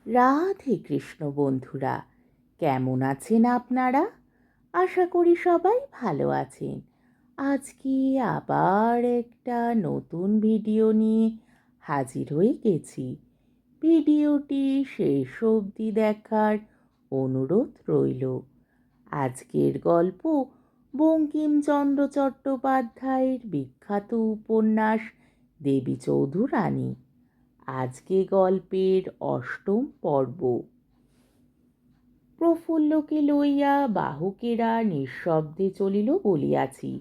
রাধে কৃষ্ণ বন্ধুরা, কেমন আছেন আপনারা? আশা করি সবাই ভালো আছেন। আজকে আবার একটা নতুন ভিডিও নিয়ে হাজির হয়ে গেছি। ভিডিওটি শেষ অবধি দেখার অনুরোধ রইল। আজকের গল্প বঙ্কিমচন্দ্র চট্টোপাধ্যায়ের বিখ্যাত উপন্যাস দেবী চৌধুরানী। আজকে গল্পের অষ্টম পর্ব। প্রফুল্লকে লইয়া বাহকেরা নিঃশব্দে চলিল বলিয়াছি।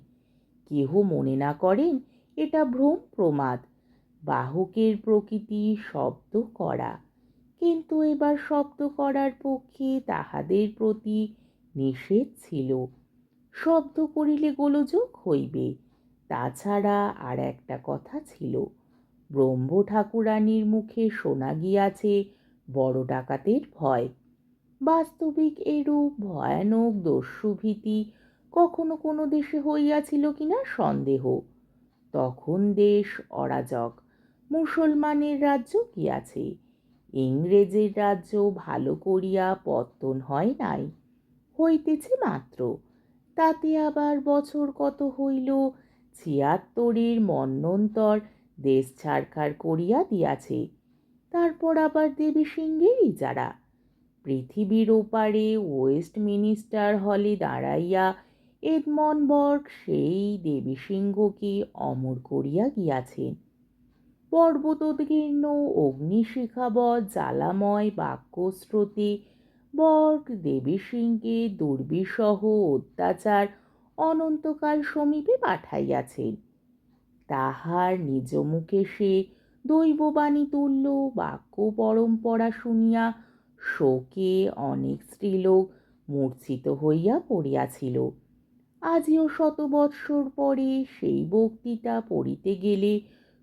কেহ মনে না করেন এটা ভ্রম প্রমাদ। বাহকের প্রকৃতি শব্দ করা, কিন্তু এবার শব্দ করার পক্ষে তাহাদের প্রতি নিষেধ ছিল। শব্দ করিলে গোলযোগ হইবে। তাছাড়া আর একটা কথা ছিল, ব্রহ্ম ঠাকুরানীর মুখে শোনা গিয়াছে বড় ডাকাতের ভয়। বাস্তবিক এরূপ ভয়ানক দস্যুভীতি কখনো কোনো দেশে হইয়াছিল কিনা সন্দেহ। তখন দেশ অরাজক, মুসলমানের রাজ্য গিয়াছে। ইংরেজের রাজ্য ভালো করিয়া পত্তন হয় নাই, হইতেছে মাত্র। তাতে আবার বছর কত হইল ৭৬-এর মন্বন্তর দেশ ছাড়খাড় করিয়া দিয়াছে। তারপর আবার দেবী সিংহের ইজারা। পৃথিবীর ওপারে ওয়েস্টমিনিস্টার হলে দাঁড়াইয়া এডমন্ডবর্গ সেই দেবী সিংহকে অমর করিয়া গিয়াছেন। পর্বতোদ্গীর্ণ অগ্নিশিখাবৎ জ্বালাময় বাক্যস্রোতে বর্গ দেবী সিংকে দুর্বিষহ অত্যাচার অনন্তকাল সমীপে পাঠাইয়াছেন। তাহার নিজ মুখে সে দৈববাণী তুল্য বাক্য পরম্পরা শুনিয়া শোকে অনেক স্ত্রীলোক মূর্ছিত হইয়া পড়িয়াছিল। আজিও ১০০ বৎসর পরে সেই বক্তৃতা পড়িতে গেলে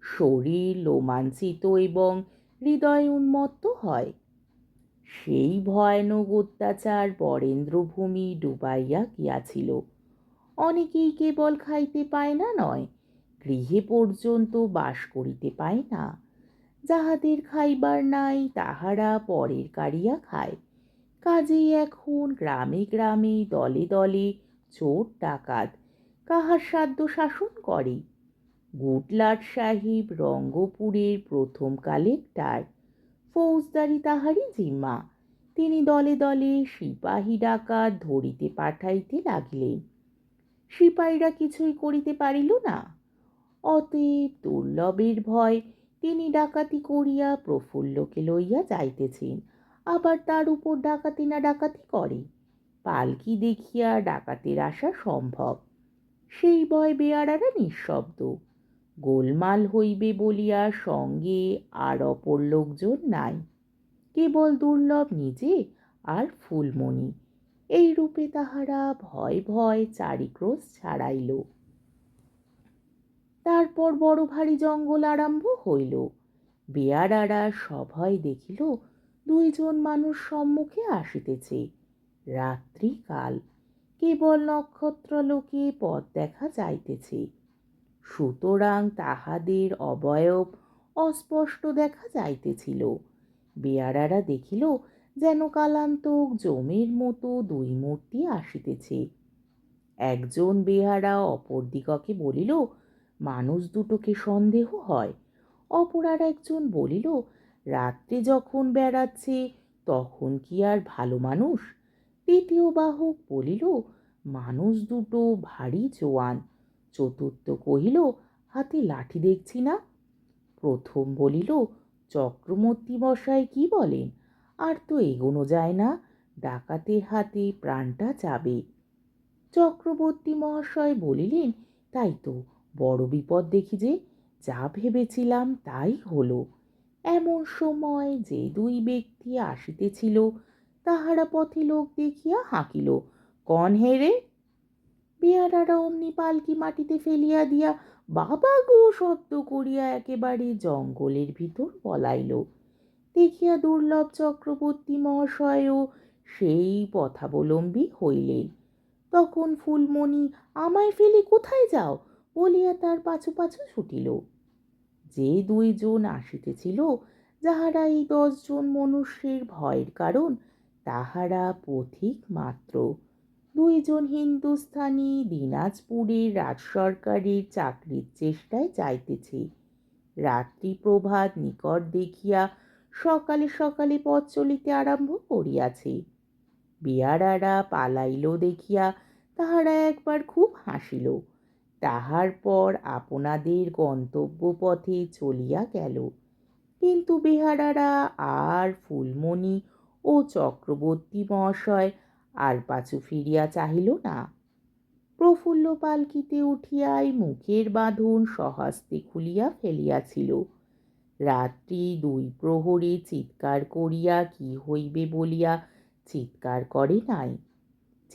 শরীর রোমাঞ্চিত এবং হৃদয় উন্মত্ত হয়। সেই ভয়ানক অত্যাচার বরেন্দ্রভূমি ডুবাইয়া গিয়াছিল। অনেকেই কেবল খাইতে পায় না নয়, গৃহে পর্যন্ত বাস করিতে পায় না। যাহাদের খাইবার নাই তাহারা পরের কাড়িয়া খায়। কাজেই এখন গ্রামে গ্রামে দলে দলে চোর ডাকাত কাহার সাধ্য শাসন করে। গুটলাট সাহেব রঙ্গপুরের প্রথম কালেক্টর, ফৌজদারি তাহারই জিম্মা। তিনি দলে দলে সিপাহী ডাকাত ধরিতে পাঠাইতে লাগিলেন। সিপাহীরা কিছুই করিতে পারিল না। অতএব দুর্লভের ভয় তিনি ডাকাতি করিয়া প্রফুল্লকে লইয়া যাইতেছেন, আবার তার উপর ডাকাতি না ডাকাতি করে। পালকি দেখিয়া ডাকাতের আসা সম্ভব। সেই ভয় বেয়ারারা নিঃশব্দ। গোলমাল হইবে বলিয়া সঙ্গে আর অপর লোকজন নাই, কেবল দুর্লভ নিজে আর ফুলমণি। এই রূপে তাহারা ভয় ভয় চারিক্রোশ ছাড়াইল। তারপর বড় ভারী জঙ্গল আরম্ভ হইল। বেয়ারারা সভয় দেখিল ২ জন মানুষ সম্মুখে আসিতেছে। রাত্রিকাল, কেবল নক্ষত্রলোকে পথ দেখা যাইতেছে, সুতরাং তাহাদের অবয়ব অস্পষ্ট দেখা যাইতেছিল। বেয়ারারা দেখিল যেন কালান্তক জমের মতো ২ মূর্তি আসিতেছে। একজন বেহারা অপর দিগকে বলিল, মানুষ দুটোকে সন্দেহ হয়। অপর আর একজন বলিল, রাত্রে যখন বেড়াচ্ছে তখন কি আর ভালো মানুষ? তৃতীয় বাহক বলিল, মানুষ দুটো ভারী জোয়ান। চতুর্থ কহিল, হাতে লাঠি দেখছি না। প্রথম বলিল, চক্রবর্তী মশাই কি বলেন? আর তো এগোনো যায় না, ডাকাতের হাতে প্রাণটা যাবে। চক্রবর্তী মহাশয় বলিলেন, তাই তো, বড় বিপদ দেখি যে, যা ভেবেছিলাম তাই হলো। এমন সময় যে ২ ব্যক্তি আসিতেছিল তাহারা পথে লোক দেখিয়া হাঁকিল, কন হে রে? বেয়ারারা অমনি পালকি মাটিতে ফেলিয়া দিয়া বাবা গো শব্দ করিয়া একেবারে জঙ্গলের ভিতর পলাইল। দেখিয়া দুর্লভ চক্রবর্তী মহাশয়ও সেই পথাবলম্বী হইলেন। তখন ফুলমণি আমায় ফেলে কোথায় যাও বলিয়া তার পাছু পাছু ছুটিল। যে ২ জন আসিতেছিল যাহারা এই 10 জন মনুষ্যের ভয়ের কারণ তাহারা পথিক মাত্র। 2 জন হিন্দুস্থানি দিনাজপুরের রাজসরকারের চাকরির চেষ্টায় যাইতেছে। রাত্রি প্রভাত নিকট দেখিয়া সকালে সকালে পথ চলিতে আরম্ভ করিয়াছে। বেয়ারারা পালাইল দেখিয়া তাহারা একবার খুব হাসিল। তাহার পর আপনাদের গন্তব্য পথে চলিয়া গেল। কিন্তু বেহারারা আর ফুলমণি ও চক্রবর্তী মহাশয় আর পাছু ফিরিয়া চাহিল না। প্রফুল্ল পালকিতে উঠিয়াই মুখের বাঁধন স্বহস্তে খুলিয়া ফেলিয়াছিল। রাত্রি 2 প্রহরে চিৎকার করিয়া কি হইবে বলিয়া চিৎকার করে নাই।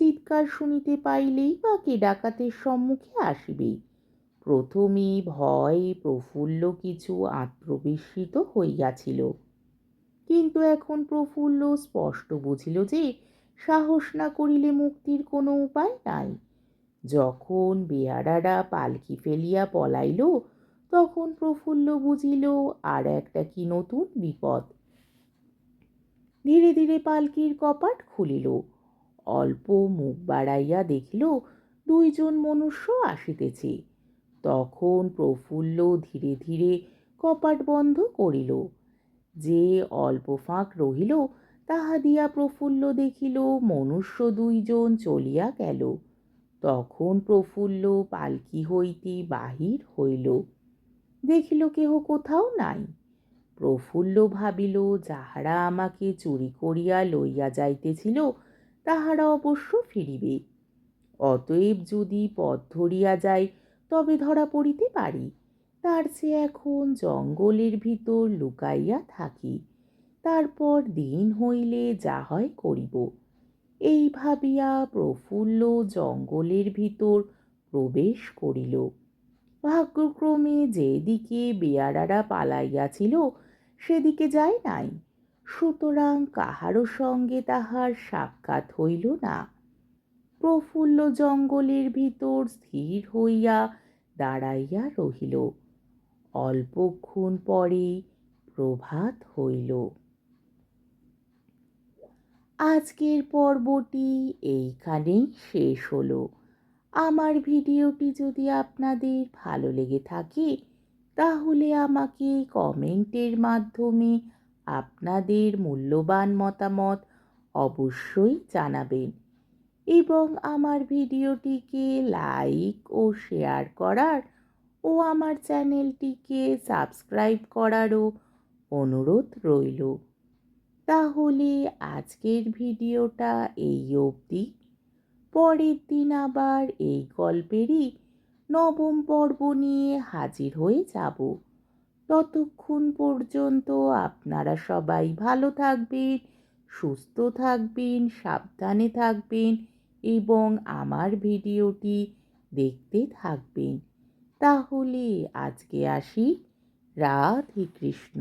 চিৎকার শুনিতে পাইলেই বা কে ডাকাতের সম্মুখে আসিবে। প্রথমে ভয়ে প্রফুল্ল কিছু আত্মবিস্মৃত হইয়াছিল, কিন্তু এখন প্রফুল্ল স্পষ্ট বুঝিল যে সাহস না করিলে মুক্তির কোনো উপায় নাই। যখন বেয়ারারা পালকি ফেলিয়া পলাইল, তখন প্রফুল্ল বুঝিল আর একটা কি নতুন বিপদ। ধীরে ধীরে পালকির কপাট খুলিল। অল্প মুখ বাড়াইয়া দেখিল 2 জন মনুষ্য আসিতেছে। তখন প্রফুল্ল ধীরে ধীরে কপাট বন্ধ করিল। যে অল্প ফাঁক রহিল তাহা দিয়া প্রফুল্ল দেখিল মনুষ্য 2 জন চলিয়া গেল। তখন প্রফুল্ল পালকি হইতে বাহির হইল, দেখিল কেহ কোথাও নাই। প্রফুল্ল ভাবিল, যাহারা আমাকে চুরি করিয়া লইয়া যাইতেছিল তাহারা অবশ্য ফিরিবে। অতএব যদি পথ ধরিয়া যাই তবে ধরা পড়িতে পারি। তার চেয়ে এখন জঙ্গলের ভিতর লুকাইয়া থাকি, তারপর দিন হইলে যা হয় করিব। এই ভাবিয়া প্রফুল্ল জঙ্গলের ভিতর প্রবেশ করিল। ভাগ্যক্রমে যেদিকে বেয়ারারা পালাইয়াছিল সেদিকে যায় নাই, সুতরাং কাহারও সঙ্গে তাহার সাক্ষাৎ হইল না। প্রফুল্ল জঙ্গলের ভিতর স্থির হইয়া দাঁড়াইয়া রহিল। অল্পক্ষণ পরেই প্রভাত হইল। আজকের পর্বটি এইখানেই শেষ হলো। আমার ভিডিওটি যদি আপনাদের ভালো লেগে থাকে তাহলে আমাকে কমেন্টের মাধ্যমে আপনাদের মূল্যবান মতামত অবশ্যই জানাবেন এবং আমার ভিডিওটিকে লাইক ও শেয়ার করার ও আমার চ্যানেলটিকে সাবস্ক্রাইব করারও অনুরোধ রইল। তাহলে আজকের ভিডিওটা এই অবধি। পরের দিন আবার এই গল্পেরই 9ম পর্ব নিয়ে হাজির হয়ে যাব। ততক্ষণ পর্যন্ত আপনারা সবাই ভালো থাকবেন, সুস্থ থাকবেন, সাবধানে থাকবেন এবং আমার ভিডিওটি দেখতে থাকবেন। তাহলে আজকে আসি। রাধে কৃষ্ণ।